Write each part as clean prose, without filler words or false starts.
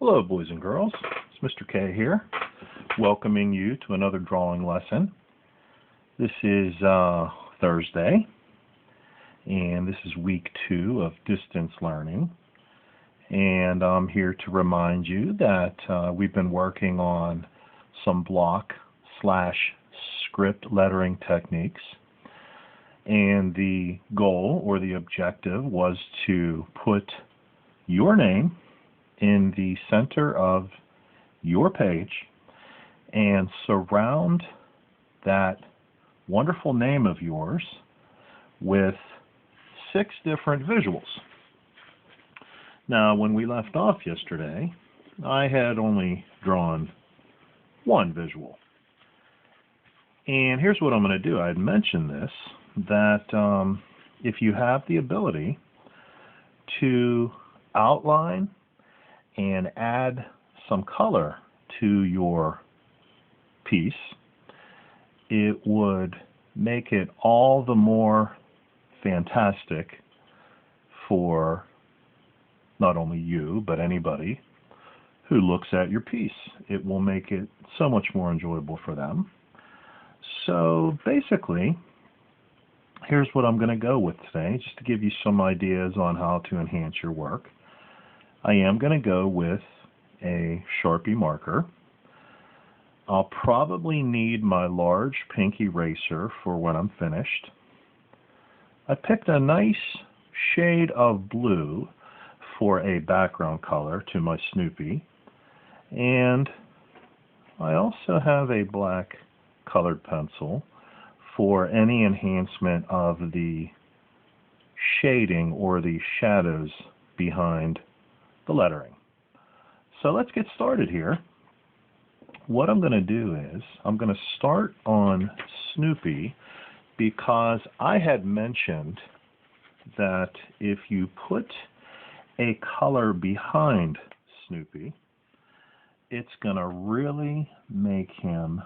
Hello, boys and girls. It's Mr. K here, welcoming you to another drawing lesson. This is Thursday, and this is week 2 of distance learning. And I'm here to remind you that we've been working on some block/script lettering techniques. And the goal or the objective was to put your name in the center of your page and surround that wonderful name of yours with 6 different visuals. Now, when we left off yesterday, I had only drawn one visual. And here's what I'm going to do. I had mentioned this, that if you have the ability to outline and add some color to your piece, it would make it all the more fantastic for not only you, but anybody who looks at your piece. It will make it so much more enjoyable for them. So basically, here's what I'm going to go with today, just to give you some ideas on how to enhance your work. I am going to go with a Sharpie marker. I'll probably need my large pink eraser for when I'm finished. I picked a nice shade of blue for a background color to my Snoopy. And I also have a black colored pencil for any enhancement of the shading or the shadows behind the lettering. So let's get started here. What I'm going to do is I'm going to start on Snoopy because I had mentioned that if you put a color behind Snoopy, it's going to really make him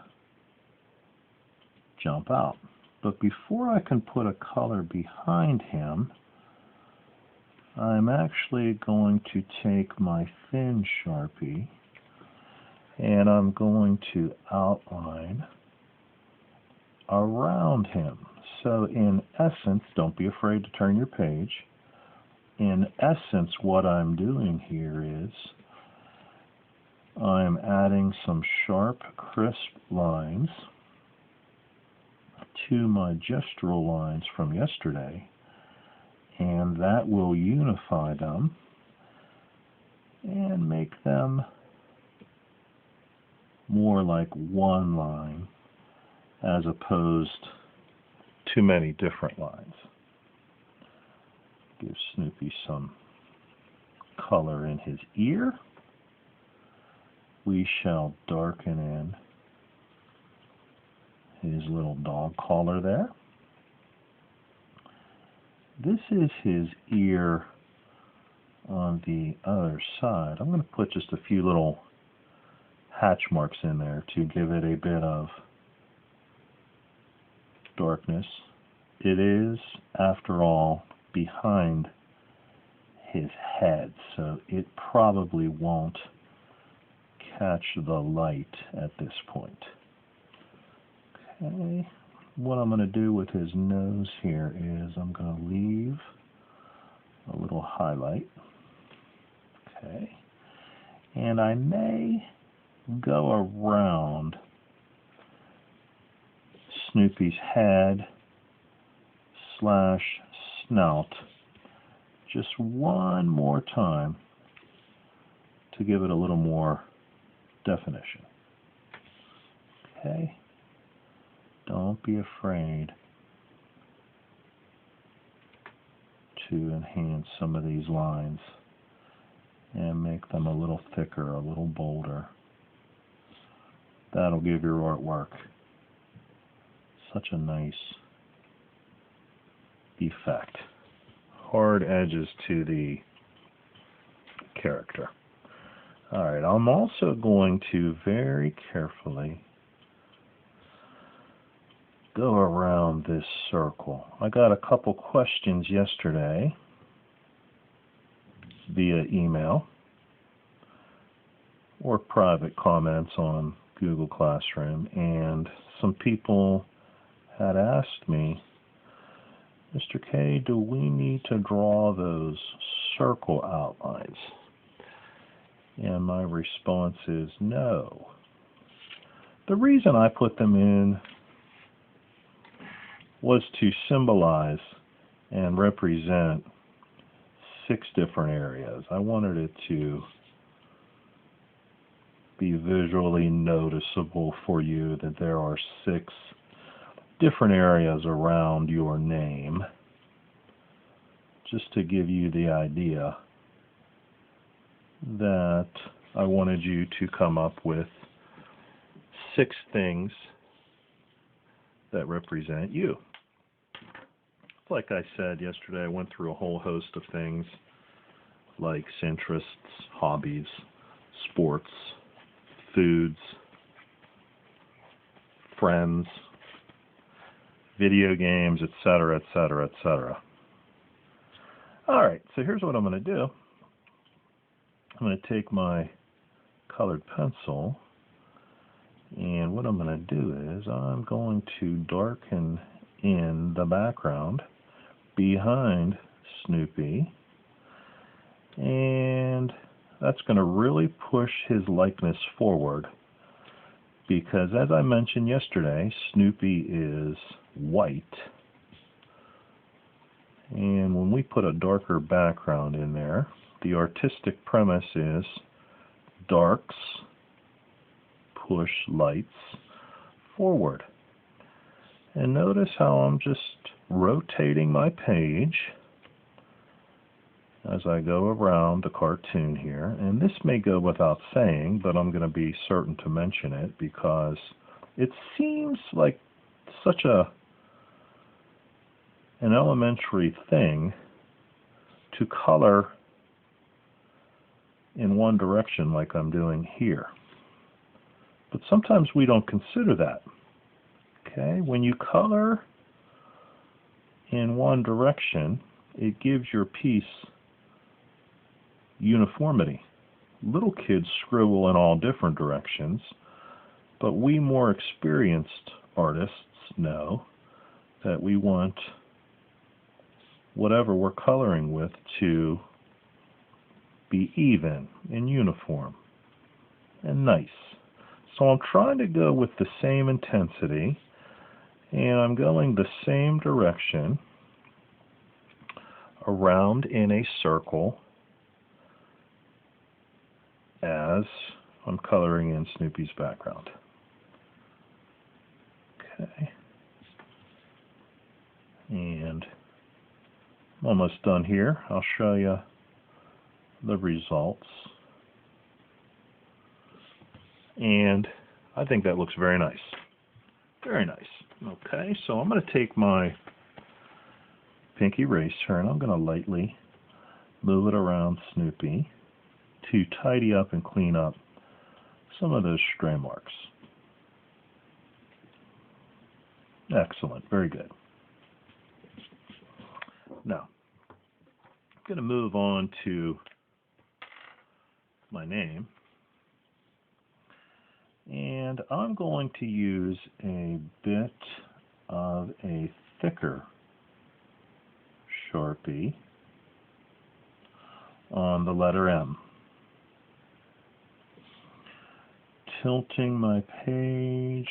jump out. But before I can put a color behind him, I'm actually going to take my thin Sharpie and I'm going to outline around him. So in essence, don't be afraid to turn your page. In essence, what I'm doing here is I'm adding some sharp, crisp lines to my gestural lines from yesterday, and that will unify them and make them more like one line as opposed to many different lines. Give Snoopy some color in his ear. We shall darken in his little dog collar there. This is his ear on the other side. I'm going to put just a few little hatch marks in there to give it a bit of darkness. It is, after all, behind his head, so it probably won't catch the light at this point. Okay. What I'm going to do with his nose here is I'm going to leave a little highlight. Okay. And I may go around Snoopy's head / snout just one more time to give it a little more definition. Okay. Don't be afraid to enhance some of these lines and make them a little thicker, a little bolder. That'll give your artwork such a nice effect. Hard edges to the character. Alright, I'm also going to very carefully go around this circle. I got a couple questions yesterday via email or private comments on Google Classroom, and some people had asked me, Mr. K, do we need to draw those circle outlines? And my response is no. The reason I put them in was to symbolize and represent 6 different areas. I wanted it to be visually noticeable for you that there are 6 different areas around your name, just to give you the idea that I wanted you to come up with 6 things that represent you. Like I said yesterday, I went through a whole host of things: likes, interests, hobbies, sports, foods, friends, video games, etc., etc., etc. Alright, so here's what I'm going to do. I'm going to take my colored pencil, and what I'm going to do is I'm going to darken in the background behind Snoopy, and that's going to really push his likeness forward, because as I mentioned yesterday, Snoopy is white, and when we put a darker background in there, the artistic premise is darks push lights forward. And notice how I'm just rotating my page as I go around the cartoon here. And this may go without saying, but I'm going to be certain to mention it because it seems like such an elementary thing to color in one direction like I'm doing here. But sometimes we don't consider that. Okay, when you color in one direction, it gives your piece uniformity. Little kids scribble in all different directions, but we more experienced artists know that we want whatever we're coloring with to be even and uniform and nice. So I'm trying to go with the same intensity, and I'm going the same direction around in a circle as I'm coloring in Snoopy's background. Okay. And I'm almost done here. I'll show you the results. And I think that looks very nice. Very nice. Okay, so I'm going to take my pink eraser and I'm going to lightly move it around Snoopy to tidy up and clean up some of those stray marks. Excellent. Very good. Now, I'm going to move on to my name. And I'm going to use a bit of a thicker Sharpie on the letter M. Tilting my page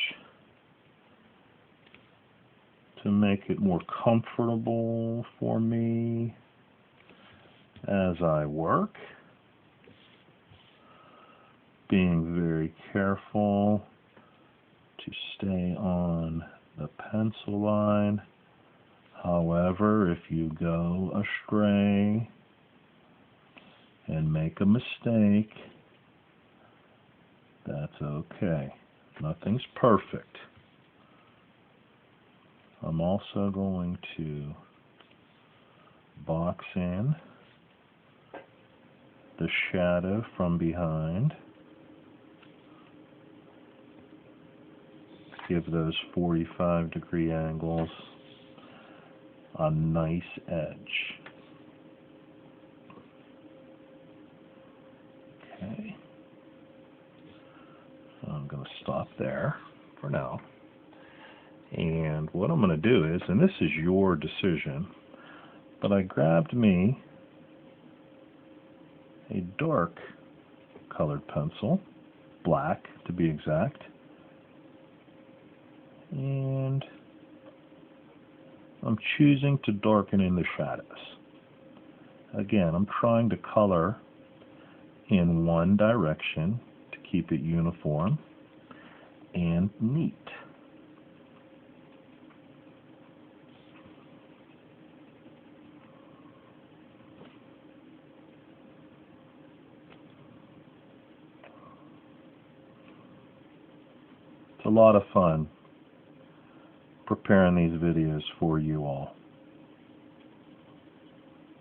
to make it more comfortable for me as I work. Being very careful to stay on the pencil line. However, if you go astray and make a mistake, that's okay. Nothing's perfect. I'm also going to box in the shadow from behind. Give those 45-degree angles a nice edge. Okay. I'm going to stop there for now. And what I'm going to do is, and this is your decision, but I grabbed me a dark colored pencil, black to be exact, and I'm choosing to darken in the shadows. Again, I'm trying to color in one direction to keep it uniform and neat. It's a lot of fun preparing these videos for you all.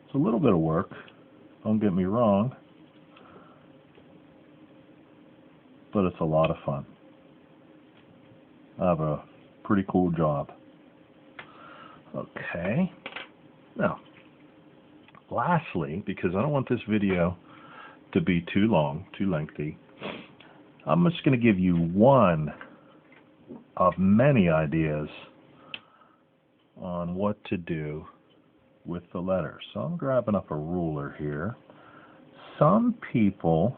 It's a little bit of work, don't get me wrong, but it's a lot of fun. I have a pretty cool job. Okay, now lastly, because I don't want this video to be too long, too lengthy, I'm just going to give you one of many ideas on what to do with the letters. So I'm grabbing up a ruler here. Some people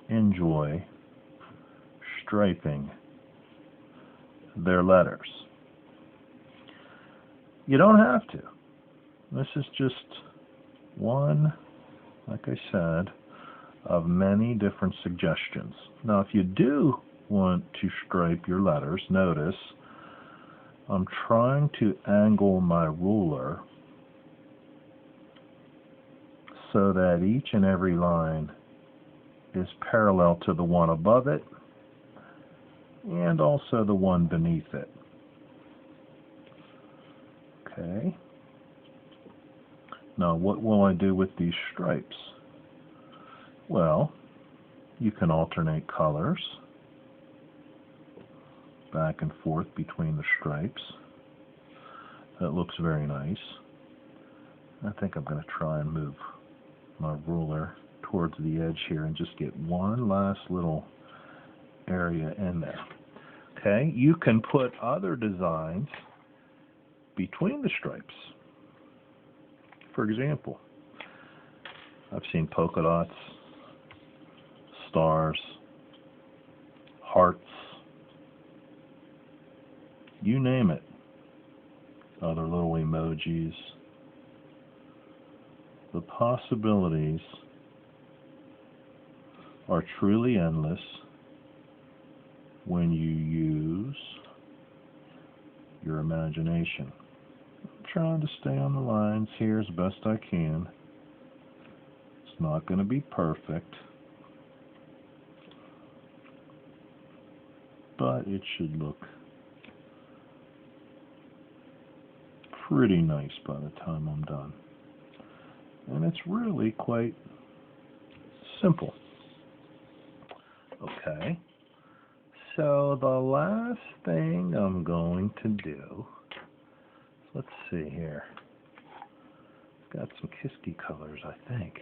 enjoy striping their letters. You don't have to. This is just one, like I said, of many different suggestions. Now, if you do want to stripe your letters, notice I'm trying to angle my ruler so that each and every line is parallel to the one above it and also the one beneath it. Okay. Now, what will I do with these stripes? Well, you can alternate colors back and forth between the stripes. That looks very nice. I think I'm going to try and move my ruler towards the edge here and just get one last little area in there. Okay, you can put other designs between the stripes. For example, I've seen polka dots, stars, hearts, you name it, other little emojis. The possibilities are truly endless when you use your imagination. I'm trying to stay on the lines here as best I can. It's not going to be perfect, but it should look pretty nice by the time I'm done. And it's really quite simple. Okay, so the last thing I'm going to do, let's see here. Got some Kiski colors, I think.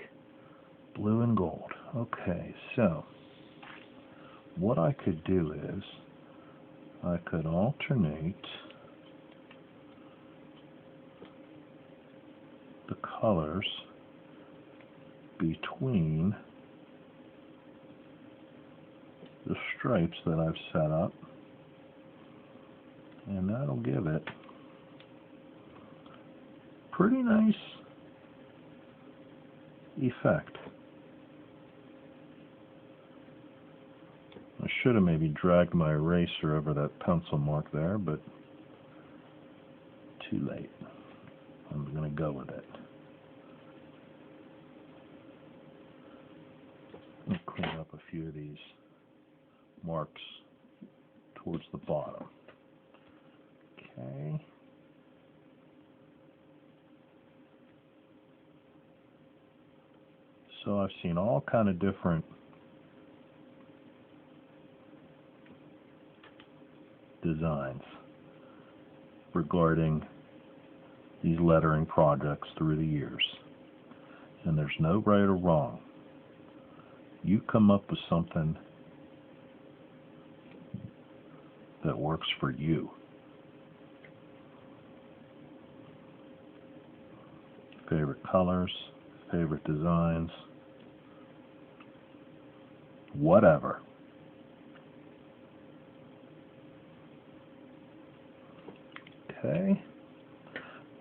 Blue and gold. Okay, so what I could do is I could alternate the colors between the stripes that I've set up, and that'll give it pretty nice effect. I should have maybe dragged my eraser over that pencil mark there, but too late. I'm going to go with it. I'll clean up a few of these marks towards the bottom. Okay. So I've seen all kind of different designs regarding these lettering projects through the years. And there's no right or wrong. You come up with something that works for you. Favorite colors, favorite designs, whatever. Okay.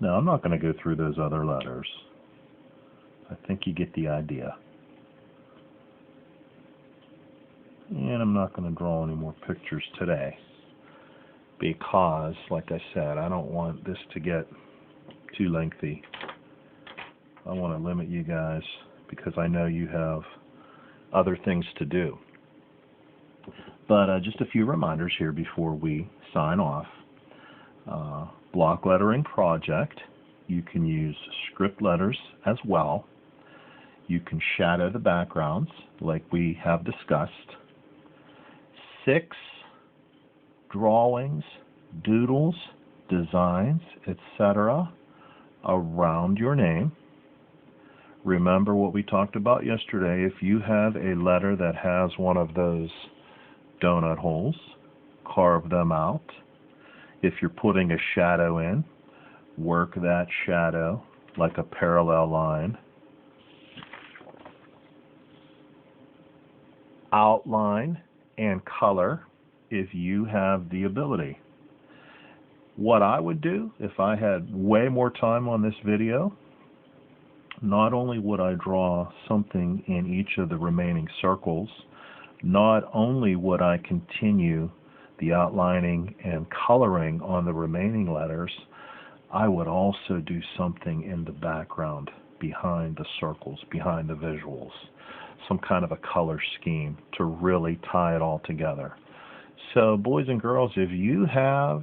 Now I'm not going to go through those other letters. I think you get the idea. And I'm not going to draw any more pictures today because, like I said, I don't want this to get too lengthy. I want to limit you guys because I know you have other things to do. But just a few reminders here before we sign off. Block lettering project. You can use script letters as well. You can shadow the backgrounds like we have discussed. 6 drawings, doodles, designs, etc. around your name. Remember what we talked about yesterday. If you have a letter that has one of those donut holes, carve them out. If you're putting a shadow in, work that shadow like a parallel line. Outline and color if you have the ability. What I would do if I had way more time on this video, not only would I draw something in each of the remaining circles, not only would I continue the outlining and coloring on the remaining letters, I would also do something in the background behind the circles, behind the visuals, some kind of a color scheme to really tie it all together. So boys and girls, if you have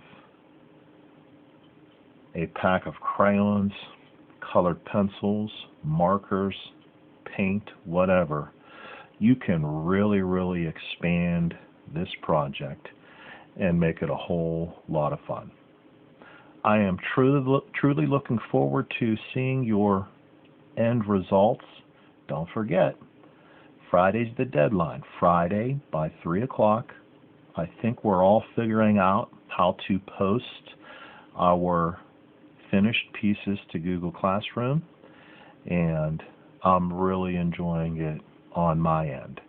a pack of crayons, colored pencils, markers, paint, whatever, you can really expand this project and make it a whole lot of fun. I am truly looking forward to seeing your end results. Don't forget, Friday's the deadline. Friday by 3 o'clock. I think we're all figuring out how to post our finished pieces to Google Classroom, and I'm really enjoying it on my end.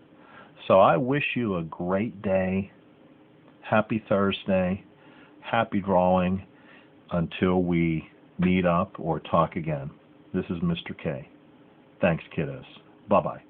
So I wish you a great day. Happy Thursday. Happy drawing until we meet up or talk again. This is Mr. K. Thanks, kiddos. Bye-bye.